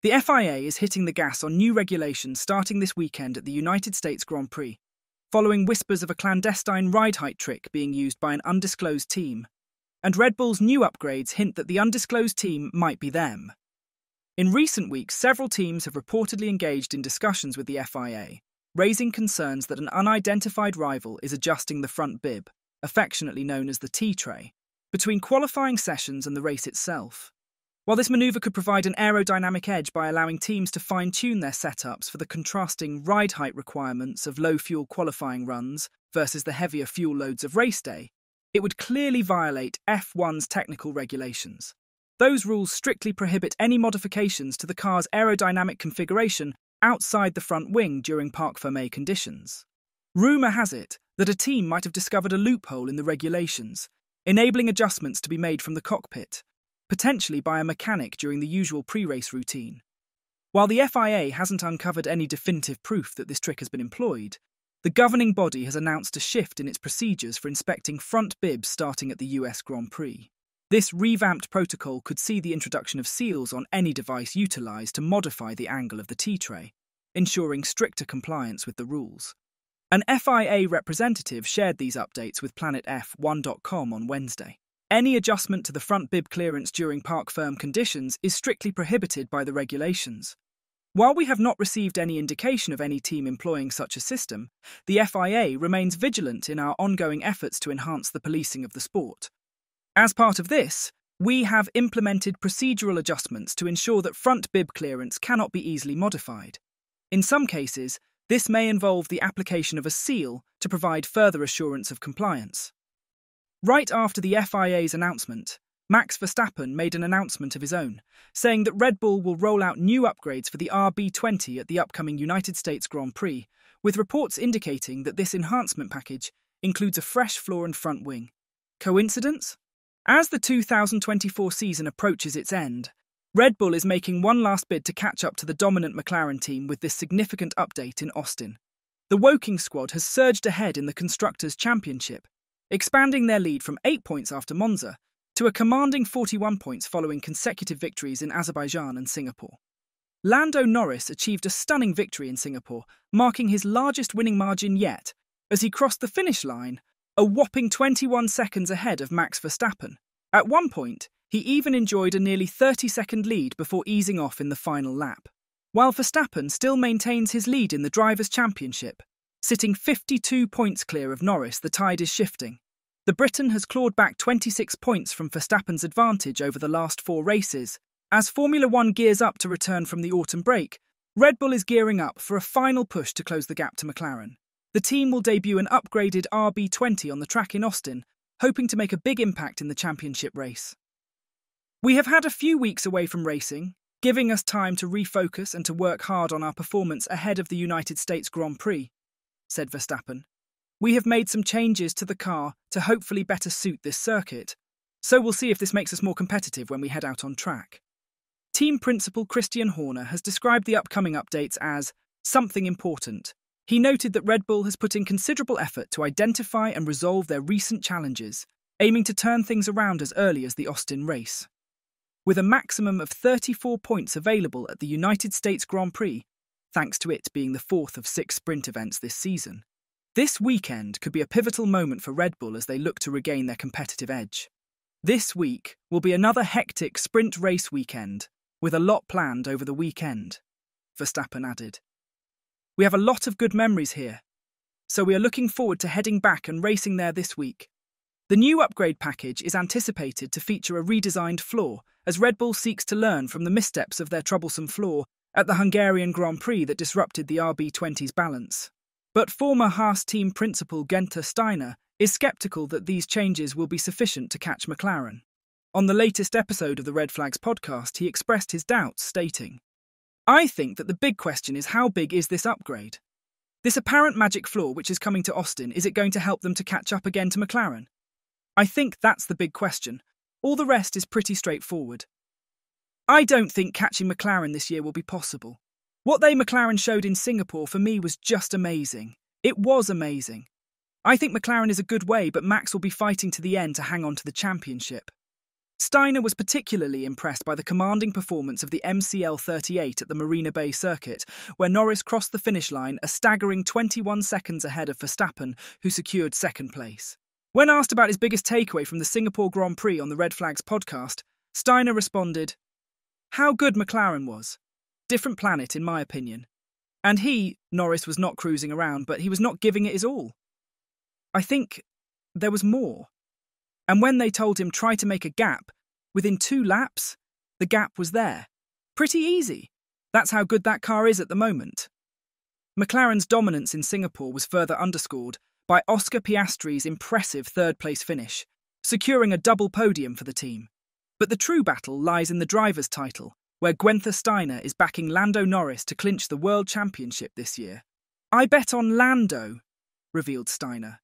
The FIA is hitting the gas on new regulations starting this weekend at the United States Grand Prix, following whispers of a clandestine ride height trick being used by an undisclosed team. And Red Bull's new upgrades hint that the undisclosed team might be them. In recent weeks, several teams have reportedly engaged in discussions with the FIA, raising concerns that an unidentified rival is adjusting the front bib, affectionately known as the T-tray, between qualifying sessions and the race itself. While this manoeuvre could provide an aerodynamic edge by allowing teams to fine-tune their setups for the contrasting ride height requirements of low-fuel qualifying runs versus the heavier fuel loads of race day, it would clearly violate F1's technical regulations. Those rules strictly prohibit any modifications to the car's aerodynamic configuration outside the front wing during parc fermé conditions. Rumour has it that a team might have discovered a loophole in the regulations, enabling adjustments to be made from the cockpit, potentially by a mechanic during the usual pre-race routine. While the FIA hasn't uncovered any definitive proof that this trick has been employed, the governing body has announced a shift in its procedures for inspecting front bibs starting at the US Grand Prix. This revamped protocol could see the introduction of seals on any device utilised to modify the angle of the T-tray, ensuring stricter compliance with the rules. An FIA representative shared these updates with planetf1.com on Wednesday. Any adjustment to the front bib clearance during parc fermé conditions is strictly prohibited by the regulations. While we have not received any indication of any team employing such a system, the FIA remains vigilant in our ongoing efforts to enhance the policing of the sport. As part of this, we have implemented procedural adjustments to ensure that front bib clearance cannot be easily modified. In some cases, this may involve the application of a seal to provide further assurance of compliance. Right after the FIA's announcement, Max Verstappen made an announcement of his own, saying that Red Bull will roll out new upgrades for the RB20 at the upcoming United States Grand Prix, with reports indicating that this enhancement package includes a fresh floor and front wing. Coincidence? As the 2024 season approaches its end, Red Bull is making one last bid to catch up to the dominant McLaren team with this significant update in Austin. The Woking squad has surged ahead in the Constructors' Championship, expanding their lead from 8 points after Monza to a commanding 41 points following consecutive victories in Azerbaijan and Singapore. Lando Norris achieved a stunning victory in Singapore, marking his largest winning margin yet, as he crossed the finish line, a whopping 21 seconds ahead of Max Verstappen. At one point, he even enjoyed a nearly 30-second lead before easing off in the final lap. While Verstappen still maintains his lead in the Drivers' Championship, sitting 52 points clear of Norris, the tide is shifting. The Briton has clawed back 26 points from Verstappen's advantage over the last 4 races. As Formula One gears up to return from the autumn break, Red Bull is gearing up for a final push to close the gap to McLaren. The team will debut an upgraded RB20 on the track in Austin, hoping to make a big impact in the championship race. We have had a few weeks away from racing, giving us time to refocus and to work hard on our performance ahead of the United States Grand Prix, said Verstappen. We have made some changes to the car to hopefully better suit this circuit, so we'll see if this makes us more competitive when we head out on track. Team principal Christian Horner has described the upcoming updates as something important. He noted that Red Bull has put in considerable effort to identify and resolve their recent challenges, aiming to turn things around as early as the Austin race. With a maximum of 34 points available at the United States Grand Prix, thanks to it being the 4th of 6 sprint events this season, this weekend could be a pivotal moment for Red Bull as they look to regain their competitive edge. This week will be another hectic sprint race weekend, with a lot planned over the weekend, Verstappen added. We have a lot of good memories here, so we are looking forward to heading back and racing there this week. The new upgrade package is anticipated to feature a redesigned floor, as Red Bull seeks to learn from the missteps of their troublesome floor at the Hungarian Grand Prix that disrupted the RB20's balance. But former Haas team principal Günther Steiner is sceptical that these changes will be sufficient to catch McLaren. On the latest episode of the Red Flags podcast, he expressed his doubts, stating, "I think that the big question is how big is this upgrade? This apparent magic floor which is coming to Austin, is it going to help them to catch up again to McLaren? I think that's the big question. All the rest is pretty straightforward. I don't think catching McLaren this year will be possible. What McLaren showed in Singapore for me was just amazing. It was amazing. I think McLaren is a good way, but Max will be fighting to the end to hang on to the championship. Steiner was particularly impressed by the commanding performance of the MCL38 at the Marina Bay circuit, where Norris crossed the finish line a staggering 21 seconds ahead of Verstappen, who secured second place. When asked about his biggest takeaway from the Singapore Grand Prix on the Red Flags podcast, Steiner responded, "How good McLaren was. Different planet, in my opinion. And Norris, was not cruising around, but he was not giving it his all. I think there was more. And when they told him try to make a gap, within 2 laps, the gap was there. Pretty easy. That's how good that car is at the moment." McLaren's dominance in Singapore was further underscored by Oscar Piastri's impressive third-place finish, securing a double podium for the team. But the true battle lies in the driver's title, where Guenther Steiner is backing Lando Norris to clinch the World Championship this year. "I bet on Lando," revealed Steiner.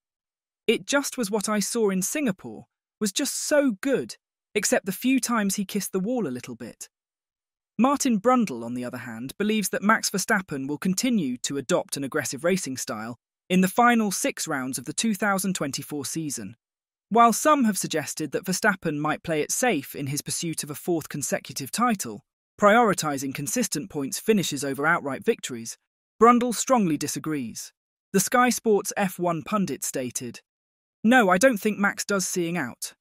"It just was what I saw in Singapore, was just so good, except the few times he kissed the wall a little bit." Martin Brundle, on the other hand, believes that Max Verstappen will continue to adopt an aggressive racing style in the final 6 rounds of the 2024 season. While some have suggested that Verstappen might play it safe in his pursuit of a 4th consecutive title, prioritising consistent points finishes over outright victories, Brundle strongly disagrees. The Sky Sports F1 pundit stated, "No, I don't think Max does seeing out.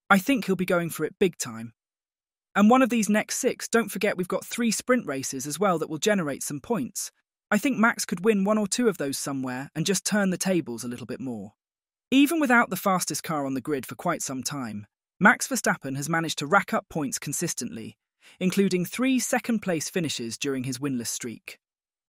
I think he'll be going for it big time. And one of these next 6, don't forget we've got 3 sprint races as well that will generate some points. I think Max could win 1 or 2 of those somewhere and just turn the tables a little bit more." Even without the fastest car on the grid for quite some time, Max Verstappen has managed to rack up points consistently, including 3 second-place finishes during his winless streak.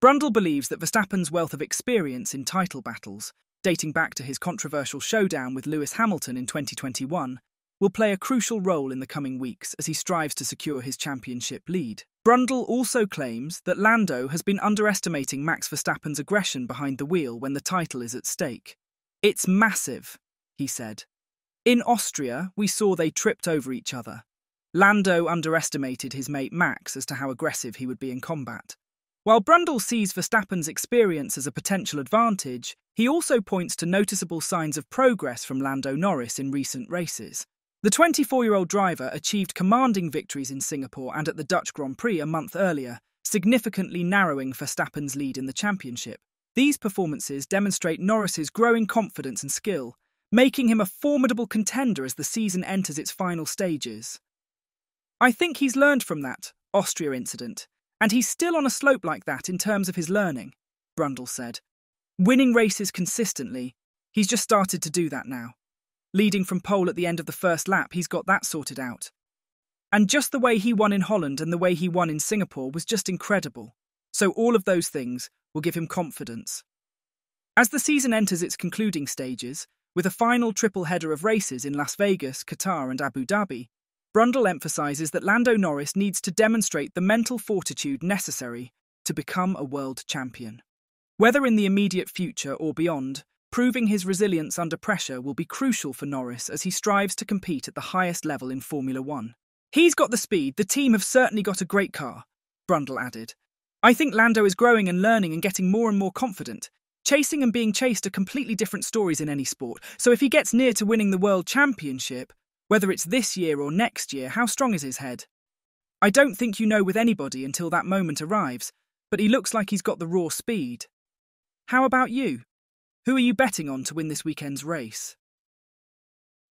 Brundle believes that Verstappen's wealth of experience in title battles, dating back to his controversial showdown with Lewis Hamilton in 2021, will play a crucial role in the coming weeks as he strives to secure his championship lead. Brundle also claims that Lando has been underestimating Max Verstappen's aggression behind the wheel when the title is at stake. "It's massive," he said. "In Austria, we saw they tripped over each other. Lando underestimated his mate Max as to how aggressive he would be in combat." While Brundle sees Verstappen's experience as a potential advantage, he also points to noticeable signs of progress from Lando Norris in recent races. The 24-year-old driver achieved commanding victories in Singapore and at the Dutch Grand Prix a month earlier, significantly narrowing Verstappen's lead in the championship. These performances demonstrate Norris's growing confidence and skill, making him a formidable contender as the season enters its final stages. "I think he's learned from that Austria incident, and he's still on a slope like that in terms of his learning," Brundle said. "Winning races consistently, he's just started to do that now. Leading from pole at the end of the first lap, he's got that sorted out. And just the way he won in Holland and the way he won in Singapore was just incredible. So all of those things will give him confidence." As the season enters its concluding stages, with a final triple header of races in Las Vegas, Qatar and Abu Dhabi, Brundle emphasises that Lando Norris needs to demonstrate the mental fortitude necessary to become a world champion. Whether in the immediate future or beyond, proving his resilience under pressure will be crucial for Norris as he strives to compete at the highest level in Formula One. "He's got the speed, the team have certainly got a great car," Brundle added. "I think Lando is growing and learning and getting more and more confident. Chasing and being chased are completely different stories in any sport, so if he gets near to winning the World Championship, whether it's this year or next year, how strong is his head? I don't think you know with anybody until that moment arrives, but he looks like he's got the raw speed." How about you? Who are you betting on to win this weekend's race?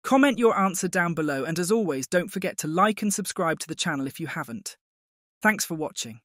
Comment your answer down below, and as always, don't forget to like and subscribe to the channel if you haven't. Thanks for watching.